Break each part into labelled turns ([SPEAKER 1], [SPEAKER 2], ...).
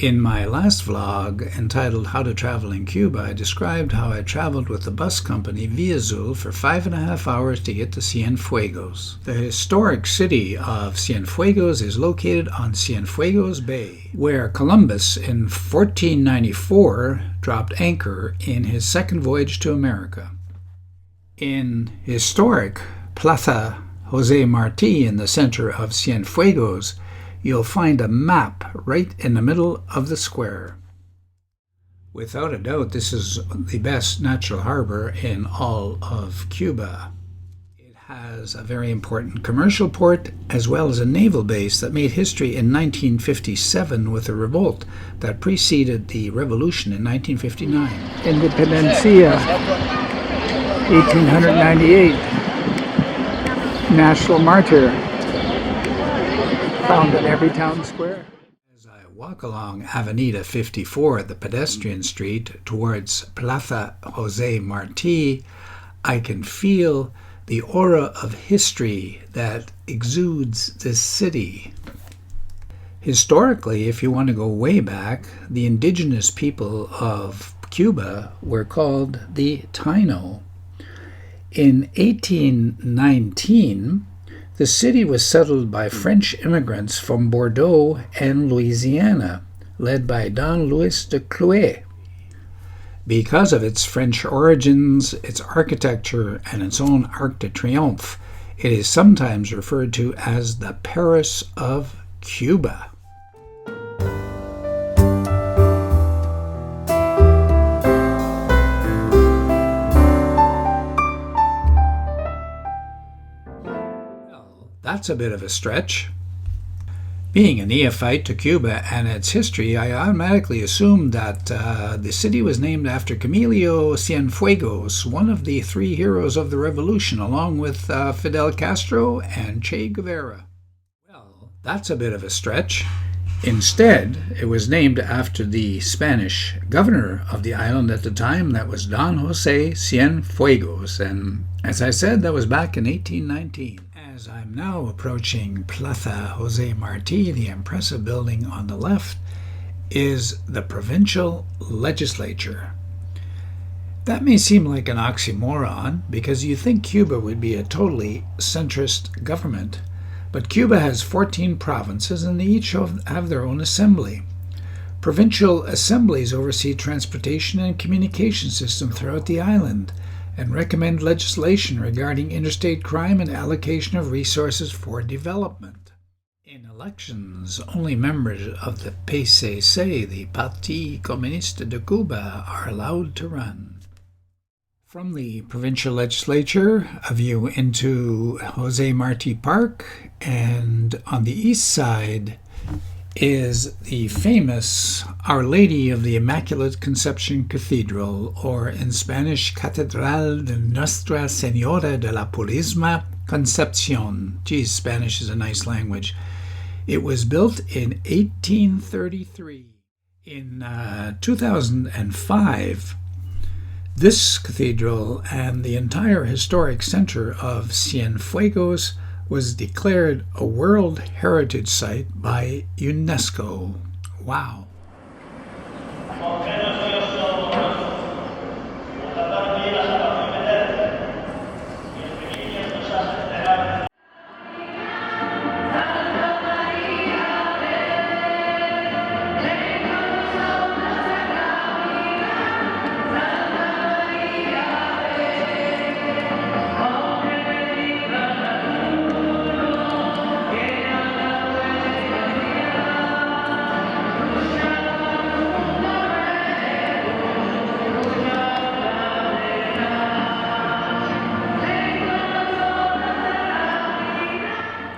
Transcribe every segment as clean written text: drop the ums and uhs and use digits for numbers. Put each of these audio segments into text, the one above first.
[SPEAKER 1] In my last vlog, entitled How to Travel in Cuba, I described how I traveled with the bus company Via Azul for 5.5 hours to get to Cienfuegos. The historic city of Cienfuegos is located on Cienfuegos Bay, where Columbus in 1494 dropped anchor in his second voyage to America. In historic Parque Jose Marti in the center of Cienfuegos, you'll find a map right in the middle of the square. Without a doubt, this is the best natural harbor in all of Cuba. It has a very important commercial port as well as a naval base that made history in 1957 with a revolt that preceded the revolution in 1959.
[SPEAKER 2] Independencia, 1898. National martyr. Found in every town square.
[SPEAKER 1] As I walk along Avenida 54, the pedestrian street, towards Plaza Jose Marti, I can feel the aura of history that exudes this city. Historically, if you want to go way back, the indigenous people of Cuba were called the Taino. In 1819, the city was settled by French immigrants from Bordeaux and Louisiana, led by Don Louis de Clouet. Because of its French origins, its architecture, and its own Arc de Triomphe, it is sometimes referred to as the Paris of Cuba. That's a bit of a stretch. Being a neophyte to Cuba and its history, I automatically assumed that the city was named after Camilo Cienfuegos, one of the three heroes of the revolution, along with Fidel Castro and Che Guevara. Well, that's a bit of a stretch. Instead, it was named after the Spanish governor of the island at the time, that was Don Jose Cienfuegos, and as I said, that was back in 1819. As I'm now approaching Plaza Jose Marti, the impressive building on the left is the provincial legislature. That may seem like an oxymoron because you think Cuba would be a totally centrist government, but Cuba has 14 provinces and they each have their own assembly. Provincial assemblies oversee transportation and communication system throughout the island and recommend legislation regarding interstate crime and allocation of resources for development. In elections, only members of the PCC, the Parti Comunista de Cuba, are allowed to run. From the provincial legislature, a view into Jose Marti Park, and on the east side is the famous Our Lady of the Immaculate Conception Cathedral, or in Spanish, Catedral de Nuestra Señora de la Purísima Concepción. Geez, Spanish is a nice language. It was built in 1833. In 2005, this cathedral and the entire historic center of Cienfuegos was declared a World Heritage Site by UNESCO. Wow.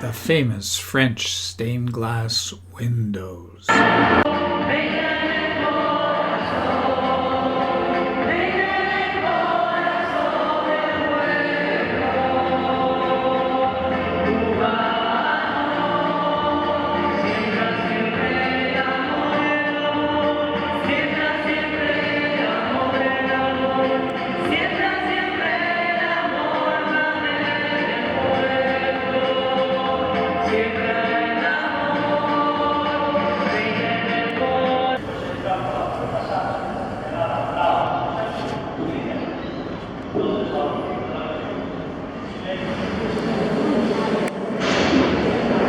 [SPEAKER 1] The famous French stained glass windows.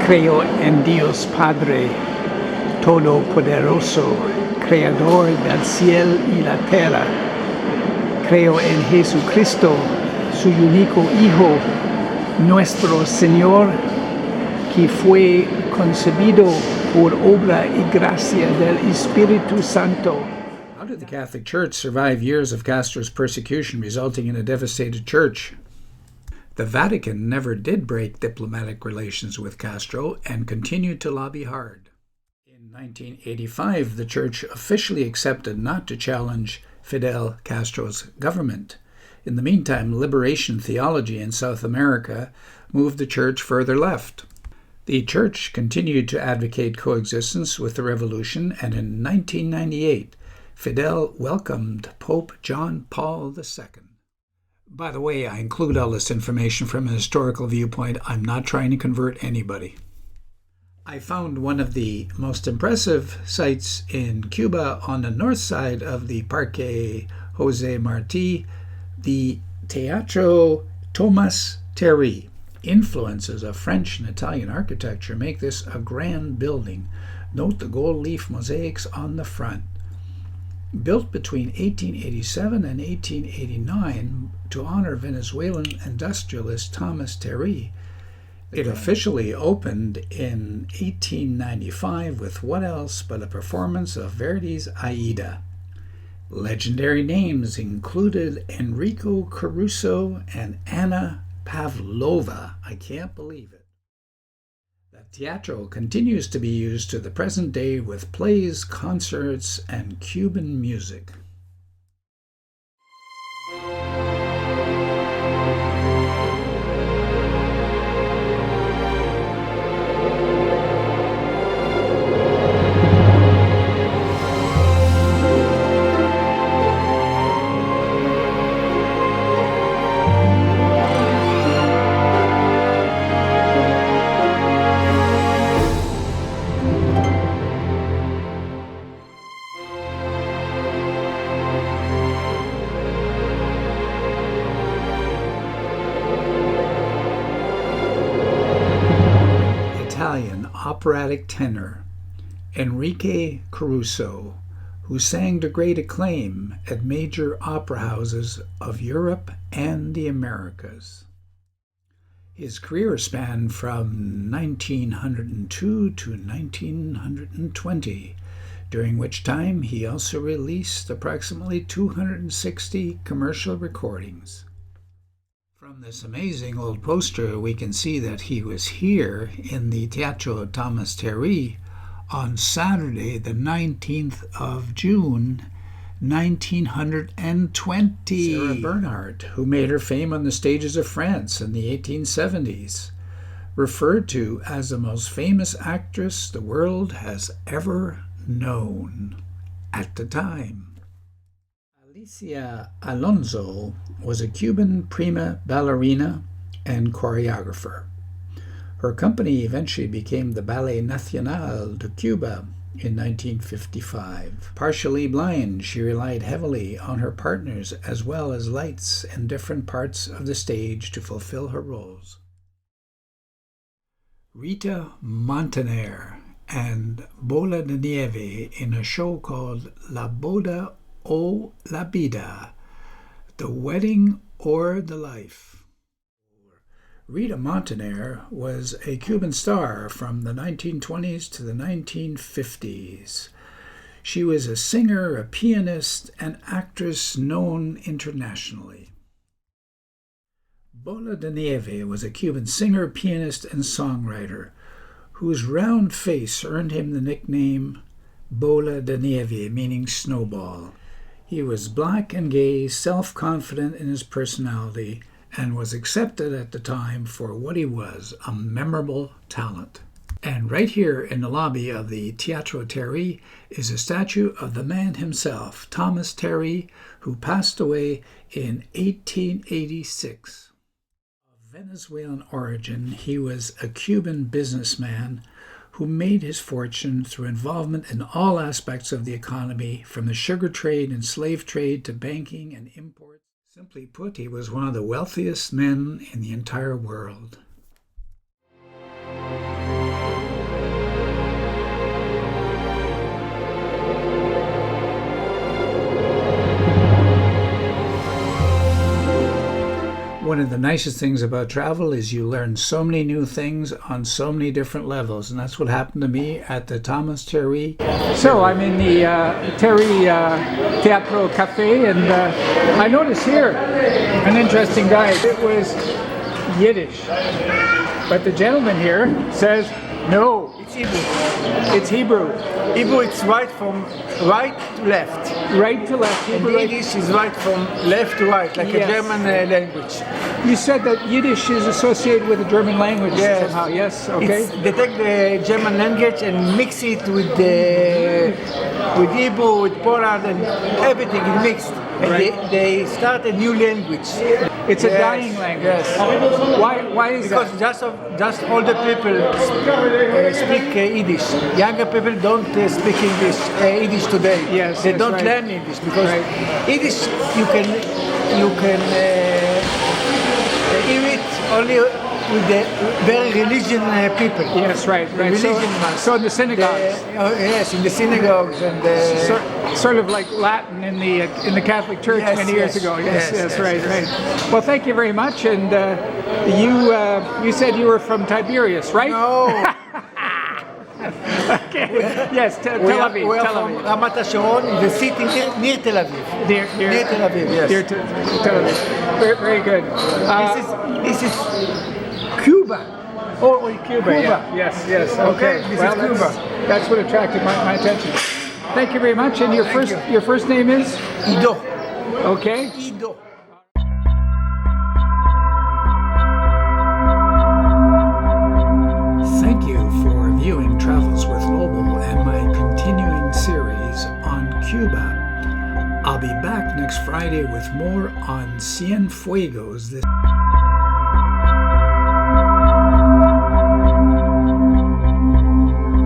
[SPEAKER 2] Creo en Dios Padre Todopoderoso, Creador del cielo y la tierra. Creo en Jesucristo, su único Hijo, nuestro Señor, que fue concebido por obra y gracia del Espíritu Santo.
[SPEAKER 1] How did the Catholic Church survive years of Castro's persecution, resulting in a devastated church? The Vatican never did break diplomatic relations with Castro and continued to lobby hard. In 1985, the Church officially accepted not to challenge Fidel Castro's government. In the meantime, liberation theology in South America moved the Church further left. The Church continued to advocate coexistence with the revolution, and in 1998, Fidel welcomed Pope John Paul II. By the way, I include all this information from a historical viewpoint. I'm not trying to convert anybody. I found one of the most impressive sites in Cuba on the north side of the Parque Jose Marti, the Teatro Tomas. Influences of French and Italian architecture make this a grand building. Note the gold leaf mosaics on the front. Built between 1887 and 1889 to honor Venezuelan industrialist Thomas Terry, it officially opened in 1895 with what else but a performance of Verdi's Aida. Legendary names included Enrico Caruso and Anna Pavlova. I can't believe it. The Teatro continues to be used to the present day with plays, concerts, and Cuban music. Italian operatic tenor Enrique Caruso, who sang to great acclaim at major opera houses of Europe and the Americas. His career spanned from 1902 to 1920, during which time he also released approximately 260 commercial recordings. From this amazing old poster, we can see that he was here in the Teatro Tomas on Saturday, the 19th of June, 1920. Sarah Bernhardt, who made her fame on the stages of France in the 1870s, referred to as the most famous actress the world has ever known at the time. Alicia Alonso was a Cuban prima ballerina and choreographer. Her company eventually became the Ballet Nacional de Cuba in 1955. Partially blind, she relied heavily on her partners as well as lights in different parts of the stage to fulfill her roles. Rita Montaner and Bola de Nieve in a show called La Boda o la Vida, The Wedding or the Life. Rita Montaner was a Cuban star from the 1920s to the 1950s. She was a singer, a pianist, and actress known internationally. Bola de Nieve was a Cuban singer, pianist, and songwriter whose round face earned him the nickname Bola de Nieve, meaning snowball. He was black and gay, self-confident in his personality, and was accepted at the time for what he was, a memorable talent. And right here in the lobby of the Teatro Terry is a statue of the man himself, Thomas Terry, who passed away in 1886. Of Venezuelan origin, he was a Cuban businessman who made his fortune through involvement in all aspects of the economy, from the sugar trade and slave trade to banking and imports. Simply put, he was one of the wealthiest men in the entire world. one of the nicest things about travel is you learn so many new things on so many different levels, and that's what happened to me at the Thomas Terry. So I'm in the Terry Teatro Cafe, and I noticed here an interesting guide. It was Yiddish, but the gentleman here says no.
[SPEAKER 3] It's Hebrew.
[SPEAKER 1] It's Hebrew.
[SPEAKER 3] Hebrew, it's right from right to left.
[SPEAKER 1] Right to left.
[SPEAKER 3] And
[SPEAKER 1] Hebrew, right.
[SPEAKER 3] Yiddish is right from left to right, like
[SPEAKER 1] Yes.
[SPEAKER 3] a German language.
[SPEAKER 1] You said that Yiddish is associated with the German language
[SPEAKER 3] Yes.
[SPEAKER 1] somehow. Yes. Okay.
[SPEAKER 3] They take the German language and mix it with Hebrew, with Poland, and everything is mixed. And
[SPEAKER 1] Right.
[SPEAKER 3] they start a new language.
[SPEAKER 1] It's a
[SPEAKER 3] Yes,
[SPEAKER 1] dying language.
[SPEAKER 3] Yes.
[SPEAKER 1] Why is
[SPEAKER 3] Because
[SPEAKER 1] that?
[SPEAKER 3] just older people speak Yiddish. Younger people don't speak English, Yiddish today.
[SPEAKER 1] Yes,
[SPEAKER 3] they
[SPEAKER 1] that's
[SPEAKER 3] don't
[SPEAKER 1] right.
[SPEAKER 3] learn English because
[SPEAKER 1] Right.
[SPEAKER 3] Yiddish you can hear it only with the very religion people.
[SPEAKER 1] Yes, right.
[SPEAKER 3] The
[SPEAKER 1] Right.
[SPEAKER 3] religion ones.
[SPEAKER 1] So in the synagogues.
[SPEAKER 3] Yes, in the synagogues and
[SPEAKER 1] Sort of like Latin in the Catholic Church
[SPEAKER 3] Yes,
[SPEAKER 1] many years
[SPEAKER 3] yes,
[SPEAKER 1] ago. Yes,
[SPEAKER 3] yes,
[SPEAKER 1] yes,
[SPEAKER 3] yes,
[SPEAKER 1] right,
[SPEAKER 3] yes.
[SPEAKER 1] right. Well, thank you very much. And you said you were from Tiberias, right?
[SPEAKER 3] no.
[SPEAKER 1] Okay. Yes, Tel
[SPEAKER 3] We are
[SPEAKER 1] Aviv. Tel
[SPEAKER 3] from
[SPEAKER 1] Aviv.
[SPEAKER 3] Ramat HaSharon, the city near Tel Aviv.
[SPEAKER 1] Near
[SPEAKER 3] Tel Aviv, yes.
[SPEAKER 1] Near Tel Aviv. Very, very good.
[SPEAKER 3] This is Cuba.
[SPEAKER 1] Oh, Cuba. Yeah.
[SPEAKER 3] Cuba.
[SPEAKER 1] Yes, yes. Okay.
[SPEAKER 3] Okay, this is Cuba.
[SPEAKER 1] That's what attracted my attention. Thank you very much. And your first name is?
[SPEAKER 3] Ido.
[SPEAKER 1] Okay.
[SPEAKER 3] Ido.
[SPEAKER 1] Thank you for viewing Travels with Lobo and my continuing series on Cuba. I'll be back next Friday with more on Cienfuegos.